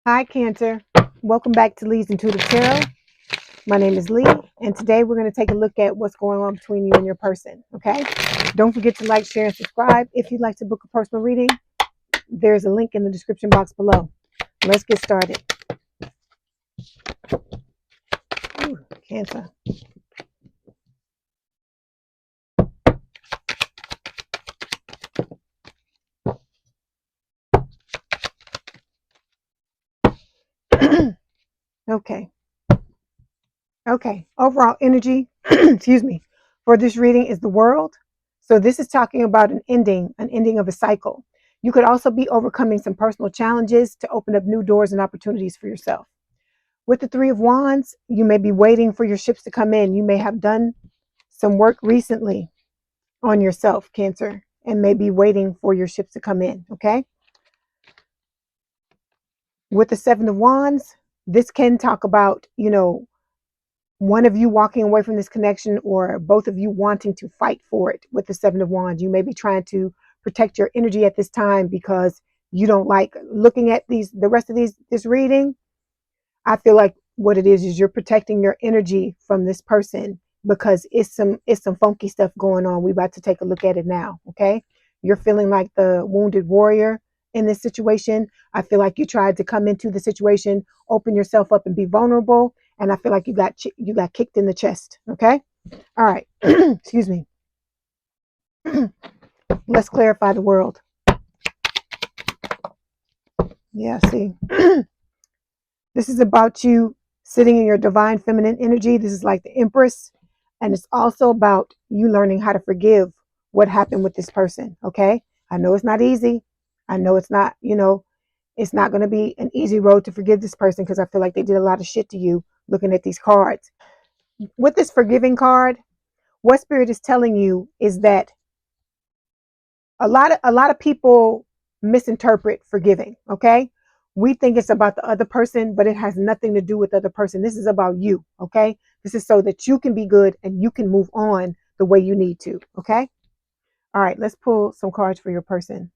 Hi, Cancer. Welcome back to Leigh's Intuitive Tarot. My name is Leigh, and today we're going to take a look at what's going on between you and your person. Okay? Don't forget to like, share, and subscribe. If you'd like to book a personal reading, there's a link in the description box below. Let's get started. Ooh, Cancer. Okay. Okay. Overall energy, excuse me, for this reading is the world. So this is talking about an ending of a cycle. You could also be overcoming some personal challenges to open up new doors and opportunities for yourself. With the Three of Wands, you may be waiting for your ships to come in. You may have done some work recently on yourself, Cancer, and may be waiting for your ships to come in, okay? With the Seven of Wands, this can talk about, one of you walking away from this connection or both of you wanting to fight for it. With the Seven of Wands, you may be trying to protect your energy at this time because you don't like looking at the rest of this reading. I feel like what it is you're protecting your energy from this person because it's some funky stuff going on. We about to take a look at it now, okay? You're feeling like the wounded warrior in this situation. I feel like you tried to come into the situation, open yourself up and be vulnerable, and I feel like you got kicked in the chest, okay? All right. Excuse me. Let's clarify the world. Yeah, see. This is about you sitting in your divine feminine energy. This is like the Empress. And it's also about you learning how to forgive what happened with this person. Okay. I know it's not easy. I know it's not, it's not going to be an easy road to forgive this person because I feel like they did a lot of shit to you looking at these cards. With this forgiving card, what Spirit is telling you is that a lot of people misinterpret forgiving. Okay, we think it's about the other person, but it has nothing to do with the other person. This is about you. Okay, this is so that you can be good and you can move on the way you need to. Okay, all right, let's pull some cards for your person.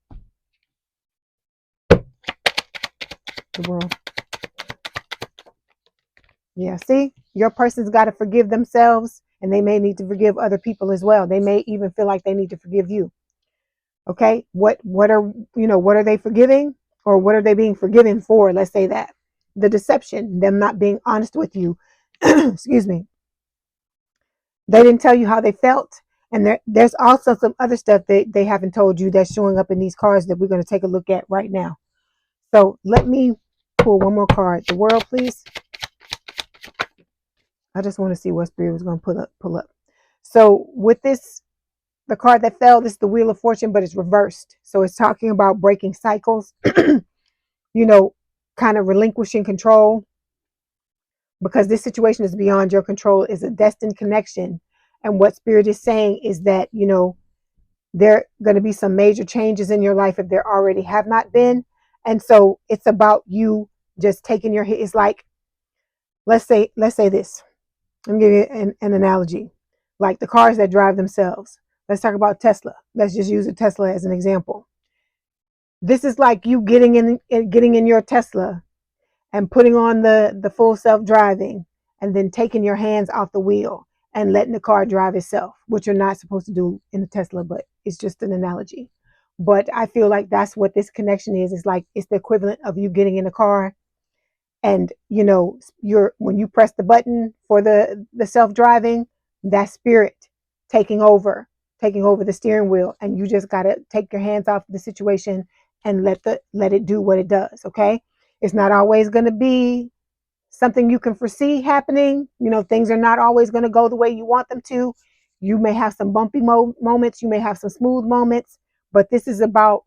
The world. Yeah, see, your person's got to forgive themselves, and they may need to forgive other people as well. They may even feel like they need to forgive you. Okay, what are they forgiving, or what are they being forgiven for? Let's say that the deception, them not being honest with you. Excuse me. They didn't tell you how they felt, and there's also some other stuff that they haven't told you that's showing up in these cards that we're going to take a look at right now. So let me pull one more card. The world, please. I just want to see what Spirit was going to pull up. So with this, the card that fell, this is the Wheel of Fortune, but it's reversed. So it's talking about breaking cycles, you know, kind of relinquishing control because this situation is beyond your control, is a destined connection. And what Spirit is saying is that, there are going to be some major changes in your life if there already have not been. And so it's about you just taking your hit. It's like, let's say this. Let me give you an analogy. Like the cars that drive themselves. Let's talk about Tesla. Let's just use a Tesla as an example. This is like you getting in your Tesla and putting on the full self-driving and then taking your hands off the wheel and letting the car drive itself, which you're not supposed to do in a Tesla, but it's just an analogy. But I feel like that's what this connection is. It's like it's the equivalent of you getting in a car and you're when you press the button for the self-driving, that Spirit taking over the steering wheel, and you just got to take your hands off the situation and let it do what it does. Okay, it's not always going to be something you can foresee happening. Things are not always going to go the way you want them to. You may have some bumpy moments, you may have some smooth moments, but this is about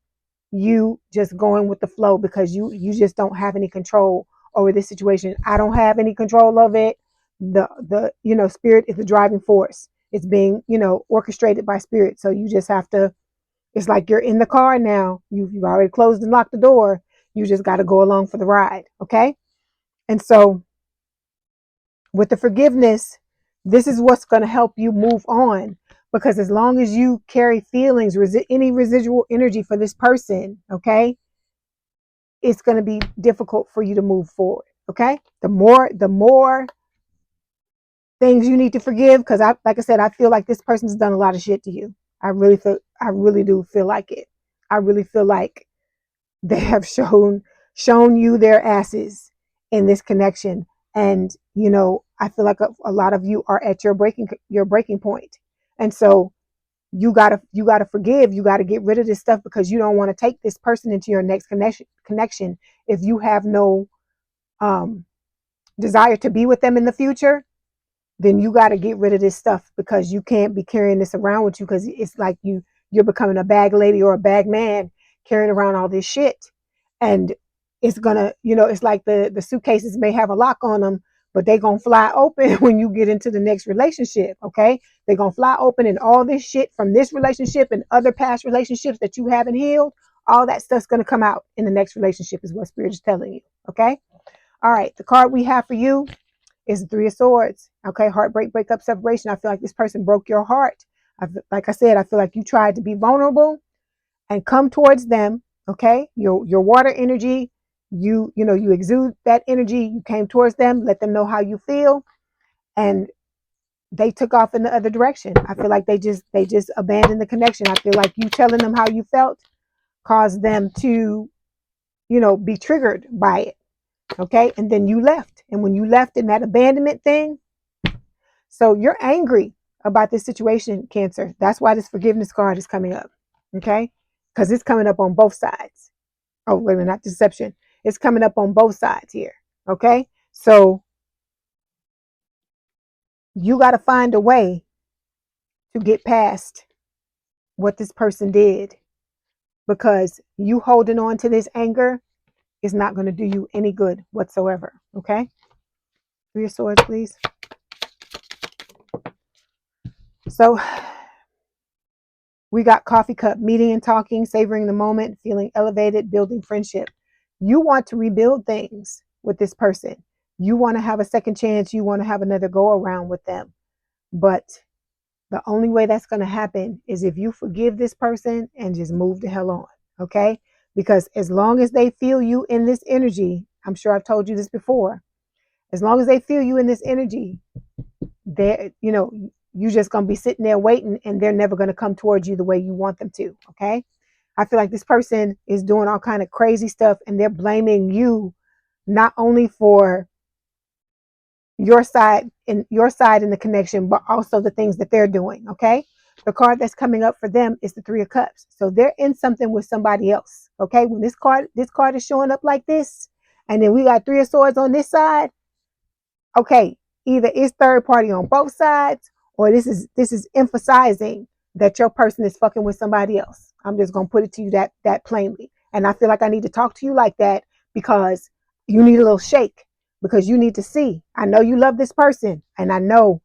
you just going with the flow because you just don't have any control over this situation. I don't have any control of it. The Spirit is the driving force. It's being orchestrated by Spirit. So you just have to. It's like you're in the car now. You've already closed and locked the door. You just got to go along for the ride. Okay. And so with the forgiveness, this is what's going to help you move on. Because as long as you carry feelings, any residual energy for this person, okay, it's going to be difficult for you to move forward. Okay. The more things you need to forgive, because like I said, I feel like this person's done a lot of shit to you. I really do feel like it. I really feel like they have shown you their asses in this connection. And I feel like a lot of you are at your breaking point. And so you gotta forgive. You gotta get rid of this stuff, because you don't want to take this person into your next connection if you have no um desire to be with them in the future. Then you got to get rid of this stuff, because you can't be carrying this around with you, because it's like you're becoming a bag lady or a bag man carrying around all this shit. And it's gonna, it's like the suitcases may have a lock on them, but they're gonna fly open when you get into the next relationship. Okay, they're gonna fly open, and all this shit from this relationship and other past relationships that you haven't healed, all that stuff's gonna come out in the next relationship, is what Spirit is telling you. Okay. All right, the card we have for you is the Three of Swords. Okay, heartbreak, breakup, separation. I feel like this person broke your heart. Like I said, I feel like you tried to be vulnerable and come towards them. Okay, your water energy, you exude that energy. You came towards them, let them know how you feel, and they took off in the other direction. I feel like they just abandoned the connection. I feel like you telling them how you felt caused them to, be triggered by it. Okay, and then you left, and when you left in that abandonment thing, so you're angry about this situation, Cancer. That's why this forgiveness card is coming up. Okay, because it's coming up on both sides. Oh, wait a minute, not deception. It's coming up on both sides here. Okay, so you got to find a way to get past what this person did, because you holding on to this anger is not going to do you any good whatsoever. Okay, Three of Swords, please. So we got coffee cup, meeting and talking, savoring the moment, feeling elevated, building friendship. You want to rebuild things with this person. You want to have a second chance. You want to have another go around with them. But the only way that's going to happen is if you forgive this person and just move the hell on. Okay? Because as long as they feel you in this energy, I'm sure I've told you this before, as long as they feel you in this energy, they're, you just gonna be sitting there waiting, and they're never gonna come towards you the way you want them to. Okay. I feel like this person is doing all kind of crazy stuff, and they're blaming you not only for your side in the connection, but also the things that they're doing. Okay. The card that's coming up for them is the Three of Cups. So they're in something with somebody else. Okay. When this card is showing up like this, and then we got Three of Swords on this side. Okay, either it's third party on both sides, or this is emphasizing that your person is fucking with somebody else. I'm just gonna put it to you that plainly. And I feel like I need to talk to you like that, because you need a little shake, because you need to see. I know you love this person, and I know,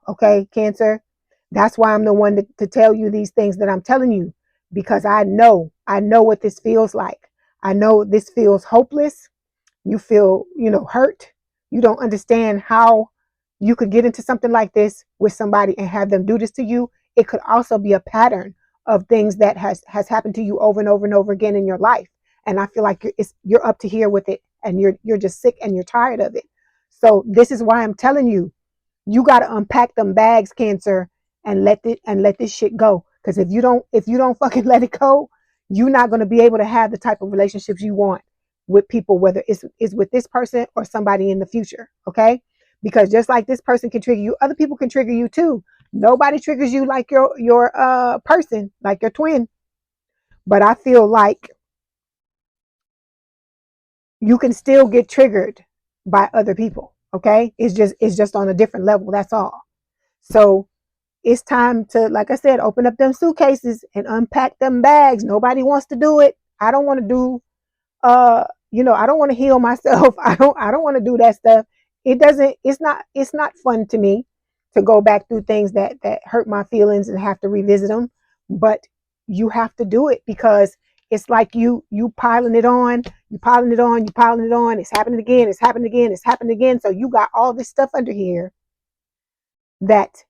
okay, Cancer. That's why I'm the one to tell you these things that I'm telling you, because I know what this feels like. I know this feels hopeless. You feel, hurt. You don't understand how you could get into something like this with somebody and have them do this to you. It could also be a pattern of things that has happened to you over and over and over again in your life. And I feel like you're up to here with it, and you're just sick and you're tired of it. So this is why I'm telling you, you got to unpack them bags, Cancer, and let this shit go. Because if you don't fucking let it go, you're not going to be able to have the type of relationships you want with people, whether it's with this person or somebody in the future. Okay, because just like this person can trigger you, other people can trigger you too. Nobody triggers you like your person, like your twin. But I feel like you can still get triggered by other people. Okay, it's just on a different level. That's all. So it's time to, like I said, open up them suitcases and unpack them bags. Nobody wants to do it. I don't want to do I don't want to heal myself. I don't want to do that stuff. It's not fun to me to go back through things that hurt my feelings and have to revisit them. But you have to do it, because it's like you piling it on, it's happening again, it's happening again. So you got all this stuff under here that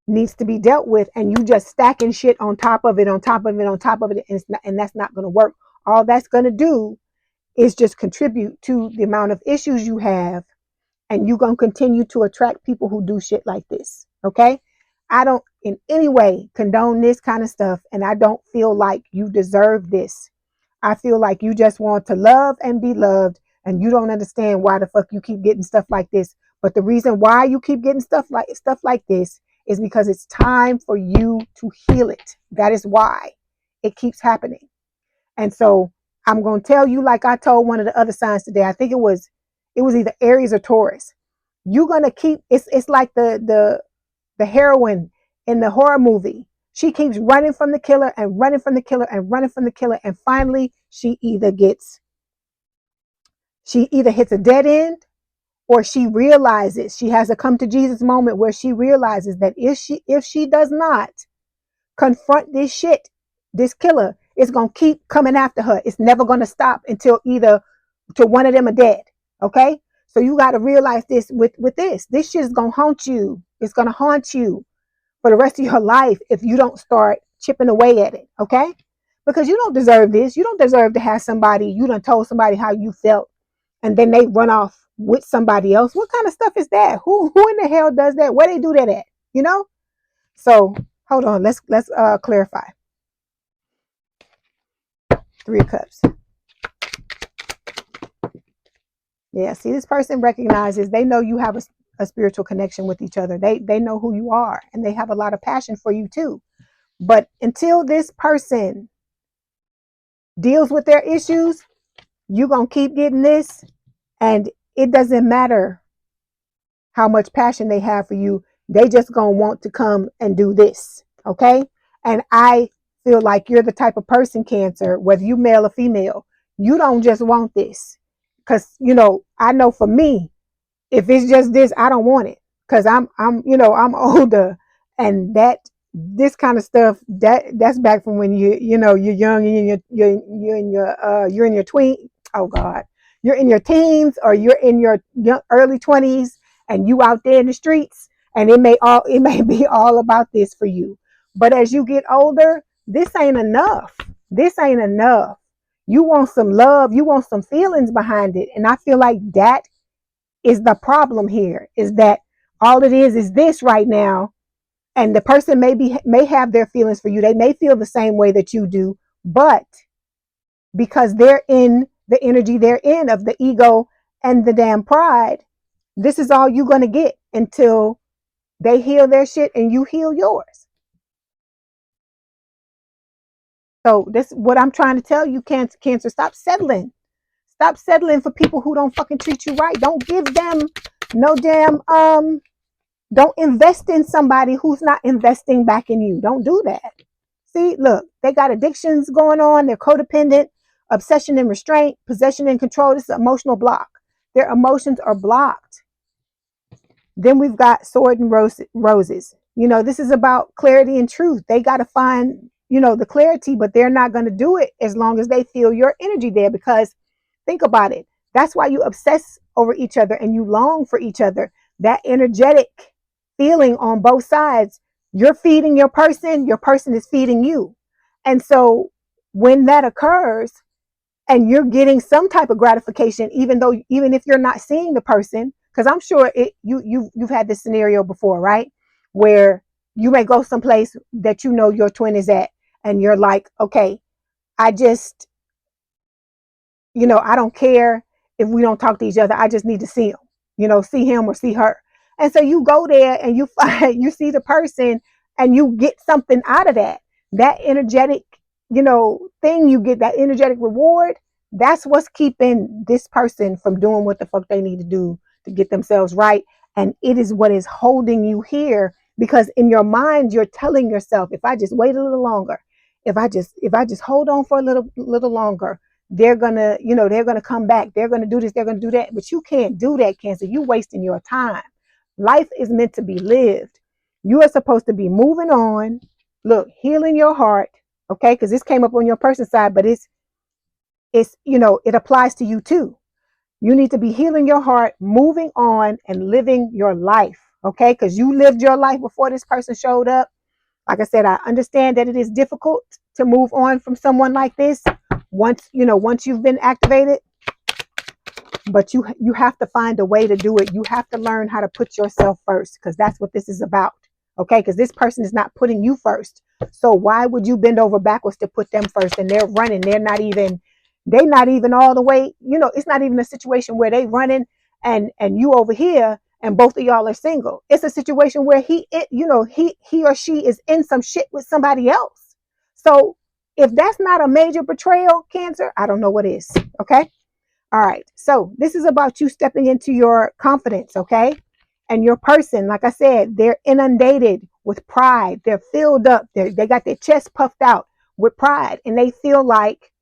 needs to be dealt with, and you just stacking shit on top of it, and that's not going to work. All that's going to do is just contribute to the amount of issues you have, and you're going to continue to attract people who do shit like this. Okay? I don't in any way condone this kind of stuff, and I don't feel like you deserve this. I feel like you just want to love and be loved, and you don't understand why the fuck you keep getting stuff like this. But the reason why you keep getting stuff like this is because it's time for you to heal it. That is why it keeps happening. And so I'm going to tell you, like I told one of the other signs today, I think it was either Aries or Taurus. You're going to keep, it's like the heroine in the horror movie. She keeps running from the killer and running from the killer and running from the killer. And finally she either hits a dead end, or she realizes, she has a come to Jesus moment where she realizes that if she does not confront this shit, this killer is going to keep coming after her. It's never going to stop until either to one of them are dead. Okay? So you got to realize this with this. This shit is going to haunt you. It's going to haunt you for the rest of your life if you don't start chipping away at it. Okay? Because you don't deserve this. You don't deserve to have somebody, you done told somebody how you felt, and then they run off with somebody else. What kind of stuff is that? Who in the hell does that? Where they do that at? You know? So hold on. Let's clarify. Three of Cups. Yeah, see, this person recognizes, they know you have a spiritual connection with each other. They know who you are, and they have a lot of passion for you too. But until this person deals with their issues, you're going to keep getting this, and it doesn't matter how much passion they have for you. They just going to want to come and do this. Okay? And I feel like you're the type of person, Cancer, whether you male or female, you don't just want this. Because, I know for me, if it's just this, I don't want it. Because I'm older, and this kind of stuff, that's back from when you're young, and you're in your you're in your teens, or you're in your early 20s, and you out there in the streets, and it may be all about this for you. But as you get older, this ain't enough. This ain't enough. You want some love, you want some feelings behind it. And I feel like that is the problem here, is that all it is this right now. And the person may have their feelings for you. They may feel the same way that you do, but because they're in the energy they're in of the ego and the damn pride, this is all you're going to get until they heal their shit and you heal yours. So this is what I'm trying to tell you, Cancer. Stop settling. Stop settling for people who don't fucking treat you right. Don't give them no damn don't invest in somebody who's not investing back in you. Don't do that. See, look, they got addictions going on. They're codependent, obsession and restraint, possession and control. This is an emotional block. Their emotions are blocked. Then we've got sword and roses. This is about clarity and truth. They got to find, the clarity, but they're not going to do it as long as they feel your energy there. Because think about it. That's why you obsess over each other and you long for each other. That energetic feeling on both sides. You're feeding your person is feeding you. And so when that occurs and you're getting some type of gratification, even if you're not seeing the person, because I'm sure you've had this scenario before, right? Where you may go someplace that your twin is at, and you're like, okay, I just, I don't care if we don't talk to each other. I just need to see him, see him or see her. And so you go there and you see the person and you get something out of that energetic, thing. You get that energetic reward. That's what's keeping this person from doing what the fuck they need to do to get themselves right. And it is what is holding you here, because in your mind, you're telling yourself, if I just wait a little longer, if I just hold on for a little longer, they're gonna come back. They're gonna do this. They're gonna do that. But you can't do that, Cancer. You wasting your time. Life is meant to be lived. You are supposed to be moving on. Look, healing your heart. Okay, because this came up on your person's side, but it's it applies to you too. You need to be healing your heart, moving on, and living your life. Okay, because you lived your life before this person showed up. Like I said, I understand that it is difficult to move on from someone like this once you've been activated. but you have to find a way to do it. You have to learn how to put yourself first, because that's what this is about. Okay, because this person is not putting you first. So why would you bend over backwards to put them first? And they're running. They're not even all the way. It's not even a situation where they running and you over here and both of y'all are single. It's a situation where he or she is in some shit with somebody else. So if that's not a major betrayal, Cancer, I don't know what is. Okay. All right. So this is about you stepping into your confidence. Okay. And your person, like I said, they're inundated with pride. They're filled up. They got their chest puffed out with pride, and they feel like,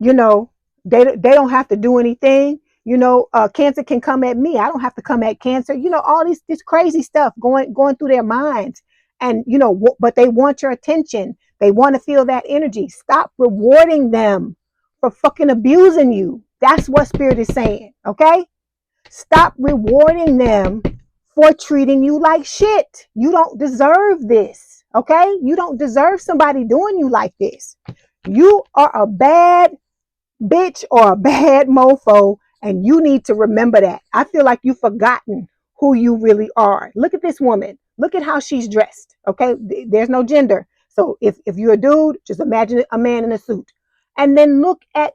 they don't have to do anything. Cancer can come at me. I don't have to come at Cancer. All this crazy stuff going through their minds, and but they want your attention. They want to feel that energy. Stop rewarding them for fucking abusing you. That's what Spirit is saying. Okay. Stop rewarding them for treating you like shit. You don't deserve this. Okay? You don't deserve somebody doing you like this. You are a bad bitch or a bad mofo, and you need to remember that. I feel like you've forgotten who you really are. Look at this woman. Look at how she's dressed. Okay? There's no gender. So if you're a dude, just imagine a man in a suit. And then look at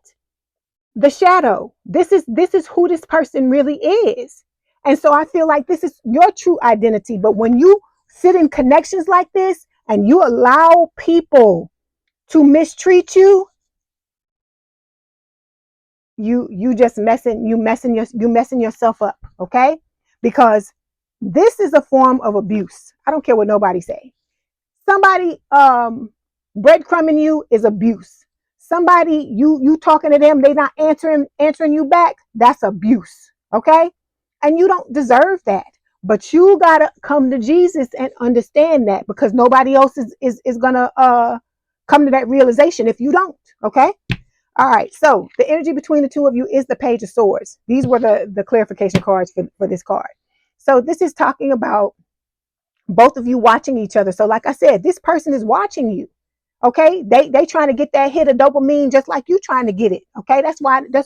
the shadow. This is who this person really is. And so I feel like this is your true identity. But when you sit in connections like this and you allow people to mistreat you, you just messing yourself up. Okay? Because this is a form of abuse. I don't care what nobody say. Somebody breadcrumbing you is abuse. Somebody you talking to them, they not answering you back, that's abuse. Okay? And you don't deserve that. But you gotta come to Jesus and understand that, because nobody else is gonna come to that realization if you don't. Okay? All right. So the energy between the two of you is the Page of Swords. These were the clarification cards for this card. So this is talking about both of you watching each other. So like I said, this person is watching you. Okay, they trying to get that hit of dopamine just like you trying to get it. Okay, that's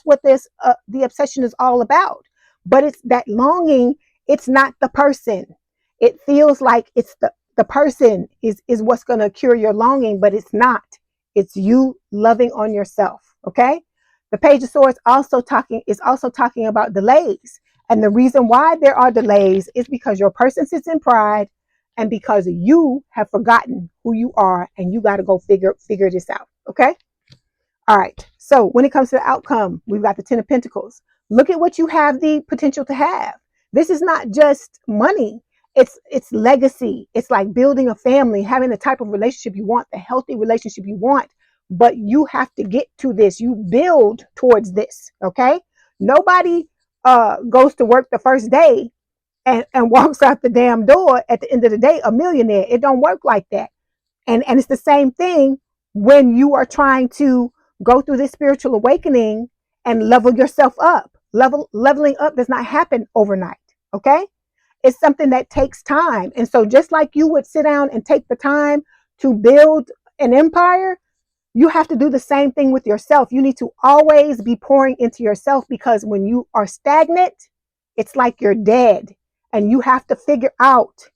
what this the obsession is all about. But it's that longing. It's not the person. It feels like it's the person is what's going to cure your longing, but it's not. It's you loving on yourself. Okay, the Page of Swords is also talking about delays, and the reason why there are delays is because your person sits in pride, and because you have forgotten who you are, and you got to go figure this out. Okay. All right. So when it comes to the outcome, we've got the 10 of Pentacles. Look at what you have the potential to have. This is not just money. It's legacy. It's like building a family, having the type of relationship you want, the healthy relationship you want. But you have to get to this. You build towards this. Okay. Nobody goes to work the first day and walks out the damn door at the end of the day a millionaire. It don't work like that. And it's the same thing when you are trying to go through this spiritual awakening and level yourself up. Leveling up does not happen overnight. Okay? It's something that takes time. And so just like you would sit down and take the time to build an empire, you have to do the same thing with yourself. You need to always be pouring into yourself, because when you are stagnant, it's like you're dead. And you have to figure out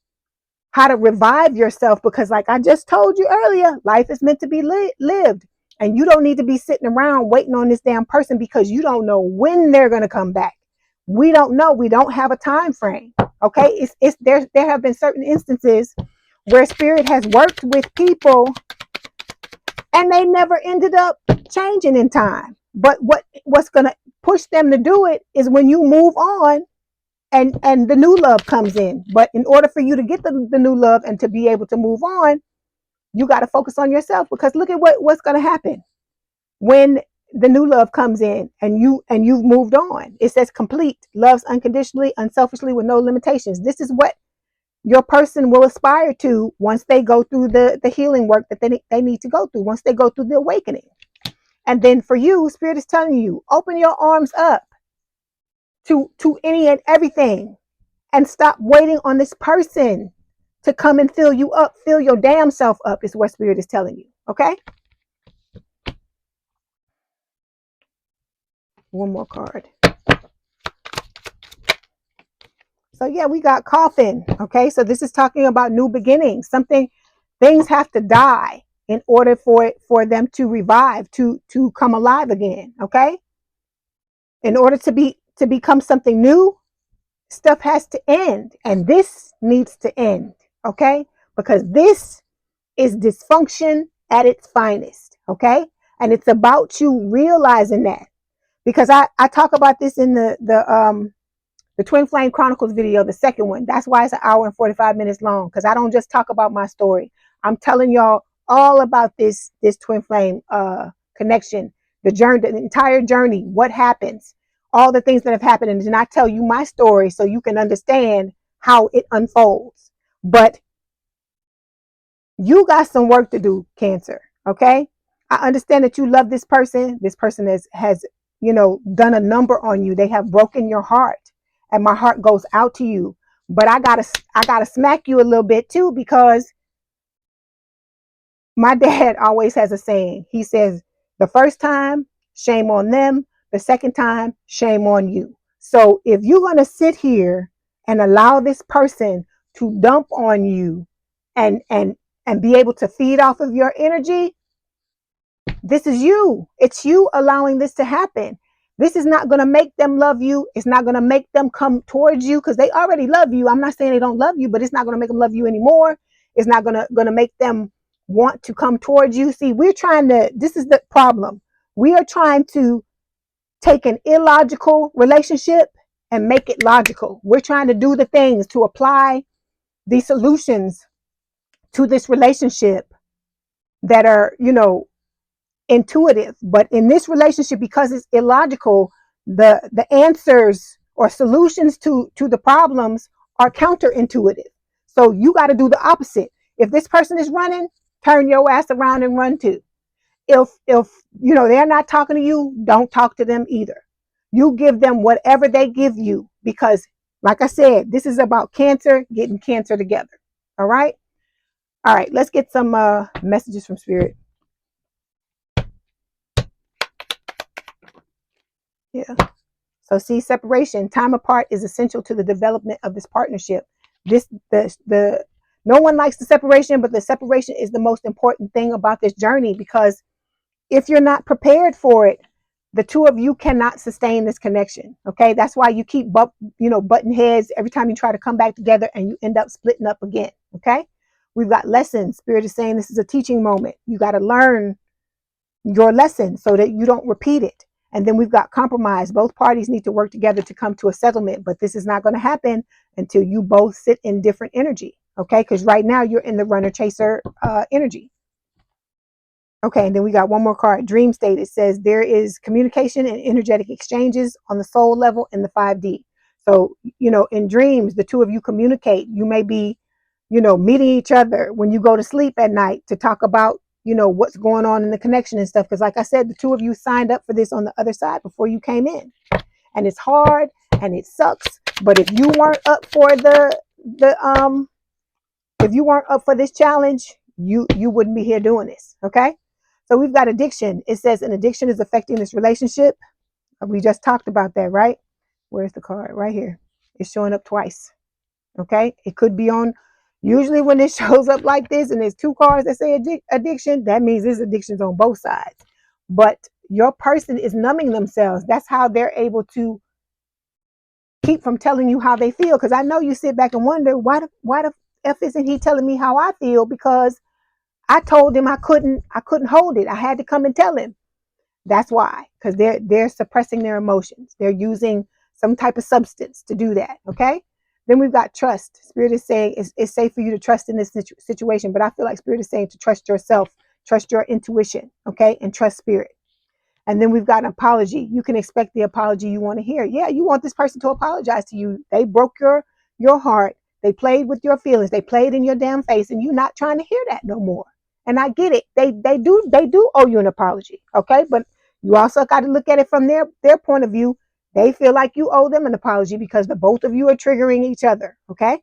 how to revive yourself, because like I just told you earlier, life is meant to be lived. And you don't need to be sitting around waiting on this damn person, because you don't know when they're going to come back. We don't know. We don't have a time frame. Okay. There have been certain instances where Spirit has worked with people and they never ended up changing in time. But what's going to push them to do it is when you move on and the new love comes in. But in order for you to get the new love and to be able to move on, you got to focus on yourself, because look at what's going to happen when the new love comes in and you've moved on. It says complete, loves unconditionally, unselfishly, with no limitations. This is what your person will aspire to once they go through the healing work that they need to go through, once they go through the awakening. And then for you, Spirit is telling you, open your arms up to any and everything, and stop waiting on this person to come and fill you up. Fill your damn self up is what Spirit is telling you. Okay. One more card. So yeah, we got coffin. Okay, so this is talking about new beginnings. Things have to die in order for them to revive, to come alive again. Okay, in order to become something new, stuff has to end, and this needs to end. Okay, because this is dysfunction at its finest. Okay, and it's about you realizing that, because I talk about this in the Twin Flame Chronicles video, the second one. That's why it's an hour and 45 minutes long, because I don't just talk about my story. I'm telling y'all all about this Twin Flame connection, the journey, the entire journey, what happens, all the things that have happened. And then I tell you my story so you can understand how it unfolds. But you got some work to do, Cancer. Okay, I understand that you love this person. This person has done a number on you. They have broken your heart, and my heart goes out to you. But I gotta smack you a little bit too, because my dad always has a saying. He says, the first time, shame on them. The second time, shame on you. So if you're gonna sit here and allow this person to dump on you and be able to feed off of your energy, this is you. It's you allowing this to happen. This is not going to make them love you. It's not going to make them come towards you, because they already love you. I'm not saying they don't love you, but it's not going to make them love you anymore. It's not going to make them want to come towards you. See, this is the problem. We are trying to take an illogical relationship and make it logical. We're trying to do the things to apply the solutions to this relationship that are, intuitive. But in this relationship, because it's illogical, the answers or solutions to the problems are counterintuitive. So you got to do the opposite. If this person is running, turn your ass around and run too. If they're not talking to you, don't talk to them either. You give them whatever they give you, because like I said, this is about Cancer getting Cancer together. All right, let's get some messages from Spirit. Yeah. So see, separation, time apart is essential to the development of this partnership. The no one likes the separation, but the separation is the most important thing about this journey, because if you're not prepared for it, the two of you cannot sustain this connection. Okay, that's why you keep butting heads every time you try to come back together, and you end up splitting up again. Okay, we've got lessons. Spirit is saying this is a teaching moment. You got to learn your lesson so that you don't repeat it. And then we've got compromise. Both parties need to work together to come to a settlement, but this is not going to happen until you both sit in different energy. Okay, because right now you're in the runner chaser energy. Okay, and then we got one more card, dream state. It says there is communication and energetic exchanges on the soul level in the 5D. So, in dreams, the two of you communicate. You may be, meeting each other when you go to sleep at night to talk about, what's going on in the connection and stuff. Because like I said, the two of you signed up for this on the other side before you came in. And it's hard and it sucks. But if you weren't up for if you weren't up for this challenge, you wouldn't be here doing this. Okay. So we've got addiction. It says an addiction is affecting this relationship. We just talked about that, right? Where's the card? Right here. It's showing up twice. Okay. It could be on, usually when it shows up like this and there's two cards that say addiction, that means this addiction's on both sides. But your person is numbing themselves. That's how they're able to keep from telling you how they feel. Because I know you sit back and wonder, why the F isn't he telling me how I feel? Because I told him I couldn't hold it. I had to come and tell him. That's why, because they're suppressing their emotions. They're using some type of substance to do that. Okay. Then we've got trust. Spirit is saying it's safe for you to trust in this situation, but I feel like Spirit is saying to trust yourself, trust your intuition, okay, and trust Spirit. And then we've got an apology. You can expect the apology you want to hear. Yeah, you want this person to apologize to you. They broke your heart. They played with your feelings. They played in your damn face, and you're not trying to hear that no more. And I get it. They do owe you an apology, okay? But you also got to look at it from their point of view. They feel like you owe them an apology because the both of you are triggering each other, okay?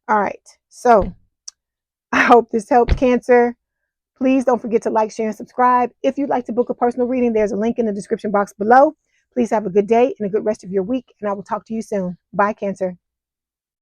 All right. So I hope this helped, Cancer. Please don't forget to like, share, and subscribe. If you'd like to book a personal reading, there's a link in the description box below. Please have a good day and a good rest of your week, and I will talk to you soon. Bye, Cancer.